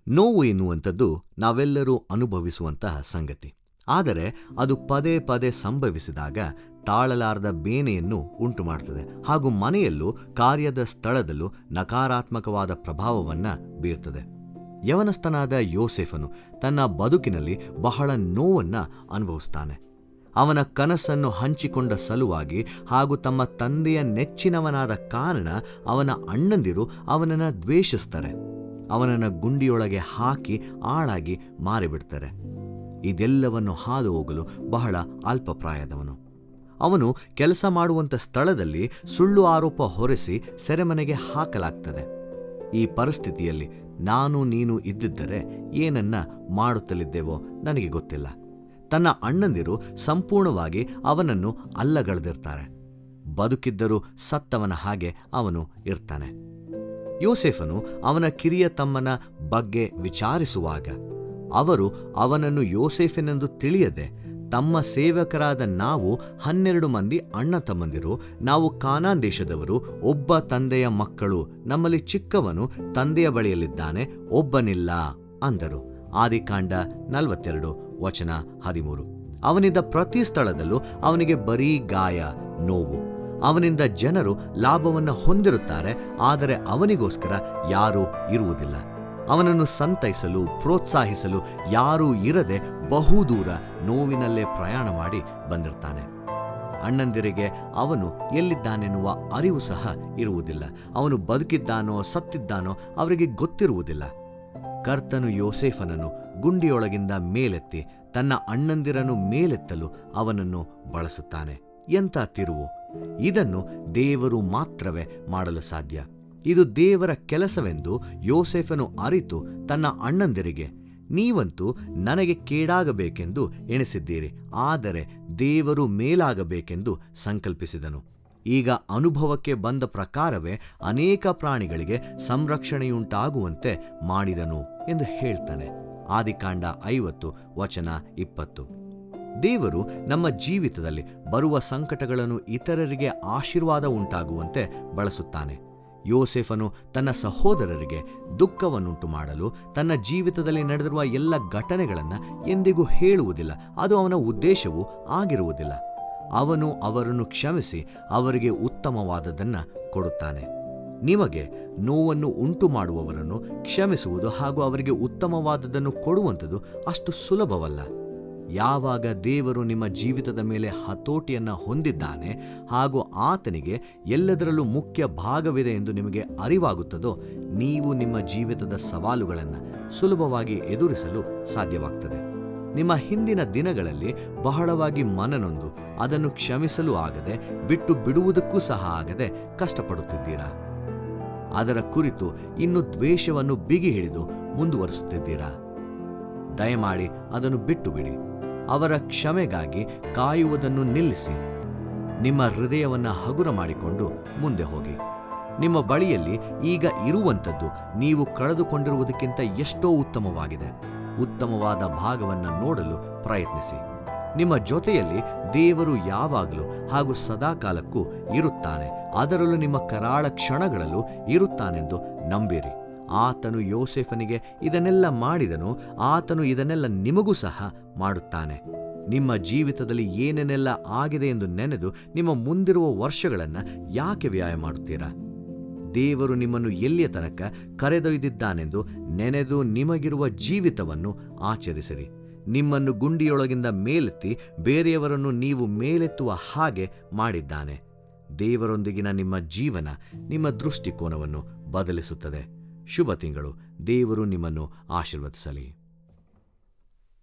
ನೋವು ಎನ್ನುವಂಥದ್ದು ನಾವೆಲ್ಲರೂ ಅನುಭವಿಸುವಂತಹ ಸಂಗತಿ. ಆದರೆ ಅದು ಪದೇ ಪದೇ ಸಂಭವಿಸಿದಾಗ ತಾಳಲಾರದ ಬೇನೆಯನ್ನು ಉಂಟು ಮಾಡ್ತದೆ ಹಾಗೂ ಮನೆಯಲ್ಲೂ ಕಾರ್ಯದ ಸ್ಥಳದಲ್ಲೂ ನಕಾರಾತ್ಮಕವಾದ ಪ್ರಭಾವವನ್ನು ಬೀರ್ತದೆ. ಯವನಸ್ಥನಾದ ಯೋಸೇಫನು ತನ್ನ ಬದುಕಿನಲ್ಲಿ ಬಹಳ ನೋವನ್ನು ಅನುಭವಿಸ್ತಾನೆ. ಅವನ ಕನಸನ್ನು ಹಂಚಿಕೊಂಡ ಸಲುವಾಗಿ ಹಾಗೂ ತಮ್ಮ ತಂದೆಯ ನೆಚ್ಚಿನವನಾದ ಕಾರಣ ಅವನ ಅಣ್ಣಂದಿರು ಅವನನ್ನು ದ್ವೇಷಿಸ್ತಾರೆ. ಅವನನ್ನು ಗುಂಡಿಯೊಳಗೆ ಹಾಕಿ ಆಳಾಗಿ ಮಾರಿಬಿಡ್ತಾರೆ. ಇದೆಲ್ಲವನ್ನು ಹಾದು ಹೋಗಲು ಬಹಳ ಅಲ್ಪಪ್ರಾಯದವನು. ಅವನು ಕೆಲಸ ಮಾಡುವಂಥ ಸ್ಥಳದಲ್ಲಿ ಸುಳ್ಳು ಆರೋಪ ಹೊರಿಸಿ ಸೆರೆಮನೆಗೆ ಹಾಕಲಾಗ್ತದೆ. ಈ ಪರಿಸ್ಥಿತಿಯಲ್ಲಿ ನಾನು ನೀನು ಇದ್ದಿದ್ದರೆ ಏನನ್ನ ಮಾಡುತ್ತಲಿದ್ದೇವೋ ನನಗೆ ಗೊತ್ತಿಲ್ಲ. ತನ್ನ ಅಣ್ಣಂದಿರು ಸಂಪೂರ್ಣವಾಗಿ ಅವನನ್ನು ಅಲ್ಲಗಳೆದಿರ್ತಾರೆ. ಬದುಕಿದ್ದರೂ ಸತ್ತವನ ಹಾಗೆ ಅವನು ಇರ್ತಾನೆ. ಯೋಸೇಫನು ಅವನ ಕಿರಿಯ ತಮ್ಮನ ಬಗ್ಗೆ ವಿಚಾರಿಸುವಾಗ ಅವರು ಅವನನ್ನು ಯೋಸೇಫನೆಂದು ತಿಳಿಯದೆ, ತಮ್ಮ ಸೇವಕರಾದ ನಾವು 12 ಮಂದಿ ಅಣ್ಣ ತಮ್ಮಂದಿರು, ನಾವು ಕಾನಾನ್ ದೇಶದವರು, ಒಬ್ಬ ತಂದೆಯ ಮಕ್ಕಳು, ನಮ್ಮಲ್ಲಿ ಚಿಕ್ಕವನು ತಂದೆಯ ಬಳಿಯಲ್ಲಿದ್ದಾನೆ, ಒಬ್ಬನಿಲ್ಲ ಅಂದರು. ಆದಿಕಾಂಡ 42 ವಚನ 13. ಅವನಿಂದ ಪ್ರತಿ ಸ್ಥಳದಲ್ಲೂ ಅವನಿಗೆ ಬರೀ ಗಾಯ, ನೋವು. ಅವನಿಂದ ಜನರು ಲಾಭವನ್ನು ಹೊಂದಿರುತ್ತಾರೆ, ಆದರೆ ಅವನಿಗೋಸ್ಕರ ಯಾರೂ ಇರುವುದಿಲ್ಲ. ಅವನನ್ನು ಸಂತೈಸಲು ಪ್ರೋತ್ಸಾಹಿಸಲು ಯಾರೂ ಇರದೆ ಬಹುದೂರ ನೋವಿನಲ್ಲೇ ಪ್ರಯಾಣ ಮಾಡಿ ಬಂದಿರ್ತಾನೆ. ಅಣ್ಣಂದಿರಿಗೆ ಅವನು ಎಲ್ಲಿದ್ದಾನೆನ್ನುವ ಅರಿವು ಸಹ ಇರುವುದಿಲ್ಲ. ಅವನು ಬದುಕಿದ್ದಾನೋ ಸತ್ತಿದ್ದಾನೋ ಅವರಿಗೆ ಗೊತ್ತಿರುವುದಿಲ್ಲ. ಕರ್ತನು ಯೋಸೇಫನನ್ನು ಗುಂಡಿಯೊಳಗಿಂದ ಮೇಲೆತ್ತಿ ತನ್ನ ಅಣ್ಣಂದಿರನ್ನು ಮೇಲೆತ್ತಲು ಅವನನ್ನು ಬಳಸುತ್ತಾನೆ. ಎಂಥ ತಿರುವು! ಇದನ್ನು ದೇವರು ಮಾತ್ರವೇ ಮಾಡಲು ಸಾಧ್ಯ. ಇದು ದೇವರ ಕೆಲಸವೆಂದು ಯೋಸೇಫನು ಅರಿತು ತನ್ನ ಅಣ್ಣಂದಿರಿಗೆ, ನೀವಂತೂ ನನಗೆ ಕೇಡಾಗಬೇಕೆಂದು ಎಣಿಸಿದ್ದೀರಿ, ಆದರೆ ದೇವರು ಮೇಲಾಗಬೇಕೆಂದು ಸಂಕಲ್ಪಿಸಿದನು. ಈಗ ಅನುಭವಕ್ಕೆ ಬಂದ ಪ್ರಕಾರವೇ ಅನೇಕ ಪ್ರಾಣಿಗಳಿಗೆ ಸಂರಕ್ಷಣೆಯುಂಟಾಗುವಂತೆ ಮಾಡಿದನು ಎಂದು ಹೇಳ್ತಾನೆ. ಆದಿಕಾಂಡ 50 ವಚನ 20. ದೇವರು ನಮ್ಮ ಜೀವಿತದಲ್ಲಿ ಬರುವ ಸಂಕಟಗಳನ್ನು ಇತರರಿಗೆ ಆಶೀರ್ವಾದ ಉಂಟಾಗುವಂತೆ ಬಳಸುತ್ತಾನೆ. ಯೋಸೇಫನು ತನ್ನ ಸಹೋದರರಿಗೆ ದುಃಖವನ್ನುಂಟು ಮಾಡಲು ತನ್ನ ಜೀವಿತದಲ್ಲಿ ನಡೆದಿರುವ ಎಲ್ಲ ಘಟನೆಗಳನ್ನು ಎಂದಿಗೂ ಹೇಳುವುದಿಲ್ಲ. ಅದು ಅವನ ಉದ್ದೇಶವೂ ಆಗಿರುವುದಿಲ್ಲ. ಅವನು ಅವರನ್ನು ಕ್ಷಮಿಸಿ ಅವರಿಗೆ ಉತ್ತಮವಾದದ್ದನ್ನು ಕೊಡುತ್ತಾನೆ. ನಿಮಗೆ ನೋವನ್ನು ಉಂಟು ಮಾಡುವವರನ್ನು ಕ್ಷಮಿಸುವುದು ಹಾಗೂ ಅವರಿಗೆ ಉತ್ತಮವಾದದ್ದನ್ನು ಕೊಡುವಂಥದ್ದು ಅಷ್ಟು ಸುಲಭವಲ್ಲ. ಯಾವಾಗ ದೇವರು ನಿಮ್ಮ ಜೀವಿತದ ಮೇಲೆ ಹತೋಟಿಯನ್ನು ಹೊಂದಿದ್ದಾನೆ ಹಾಗೂ ಆತನಿಗೆ ಎಲ್ಲದರಲ್ಲೂ ಮುಖ್ಯ ಭಾಗವಿದೆ ಎಂದು ನಿಮಗೆ ಅರಿವಾಗುತ್ತದೋ, ನೀವು ನಿಮ್ಮ ಜೀವಿತದ ಸವಾಲುಗಳನ್ನು ಸುಲಭವಾಗಿ ಎದುರಿಸಲು ಸಾಧ್ಯವಾಗ್ತದೆ. ನಿಮ್ಮ ಹಿಂದಿನ ದಿನಗಳಲ್ಲಿ ಬಹಳವಾಗಿ ಮನನೊಂದು ಅದನ್ನು ಕ್ಷಮಿಸಲು ಆಗದೆ, ಬಿಟ್ಟು ಬಿಡುವುದಕ್ಕೂ ಸಹ ಆಗದೆ ಕಷ್ಟಪಡುತ್ತಿದ್ದೀರಾ. ಅದರ ಕುರಿತು ಇನ್ನು ದ್ವೇಷವನ್ನು ಬಿಗಿ ಹಿಡಿದು ಮುಂದುವರಿಸುತ್ತಿದ್ದೀರಾ. ದಯಮಾಡಿ ಅದನ್ನು ಬಿಟ್ಟು ಬಿಡಿ. ಅವರ ಕ್ಷಮೆಗಾಗಿ ಕಾಯುವುದನ್ನು ನಿಲ್ಲಿಸಿ. ನಿಮ್ಮ ಹೃದಯವನ್ನು ಹಗುರ ಮಾಡಿಕೊಂಡು ಮುಂದೆ ಹೋಗಿ. ನಿಮ್ಮ ಬಳಿಯಲ್ಲಿ ಈಗ ಇರುವಂಥದ್ದು ನೀವು ಕಳೆದುಕೊಂಡಿರುವುದಕ್ಕಿಂತ ಎಷ್ಟೋ ಉತ್ತಮವಾಗಿದೆ. ಉತ್ತಮವಾದ ಭಾಗವನ್ನು ನೋಡಲು ಪ್ರಯತ್ನಿಸಿ. ನಿಮ್ಮ ಜೊತೆಯಲ್ಲಿ ದೇವರು ಯಾವಾಗಲೂ ಹಾಗೂ ಸದಾಕಾಲಕ್ಕೂ ಇರುತ್ತಾನೆ. ಅದರಲ್ಲೂ ನಿಮ್ಮ ಕರಾಳ ಕ್ಷಣಗಳಲ್ಲೂ ಇರುತ್ತಾನೆಂದು ನಂಬಿರಿ. ಆತನು ಯೋಸೇಫನಿಗೆ ಇದನ್ನೆಲ್ಲ ಮಾಡಿದನು, ಆತನು ಇದನ್ನೆಲ್ಲ ನಿಮಗೂ ಸಹ ಮಾಡುತ್ತಾನೆ. ನಿಮ್ಮ ಜೀವಿತದಲ್ಲಿ ಏನೇನೆಲ್ಲ ಆಗಿದೆ ಎಂದು ನೆನೆದು ನಿಮ್ಮ ಮುಂದಿರುವ ವರ್ಷಗಳನ್ನು ಯಾಕೆ ವ್ಯಯ ಮಾಡುತ್ತೀರಾ? ದೇವರು ನಿಮ್ಮನ್ನು ಎಲ್ಲಿಯ ತನಕ ಕರೆದೊಯ್ದಿದ್ದಾನೆಂದು ನೆನೆದು ನಿಮಗಿರುವ ಜೀವಿತವನ್ನು ಆಚರಿಸಿರಿ. ನಿಮ್ಮನ್ನು ಗುಂಡಿಯೊಳಗಿಂದ ಮೇಲೆತ್ತಿ ಬೇರೆಯವರನ್ನು ನೀವು ಮೇಲೆತ್ತುವ ಹಾಗೆ ಮಾಡಿದ್ದಾನೆ. ದೇವರೊಂದಿಗಿನ ನಿಮ್ಮ ಜೀವನ ನಿಮ್ಮ ದೃಷ್ಟಿಕೋನವನ್ನು ಬದಲಿಸುತ್ತದೆ. ಶುಭ ತಿಂಗಳು. ದೇವರು ನಿಮ್ಮನ್ನು ಆಶೀರ್ವದಿಸಲಿ.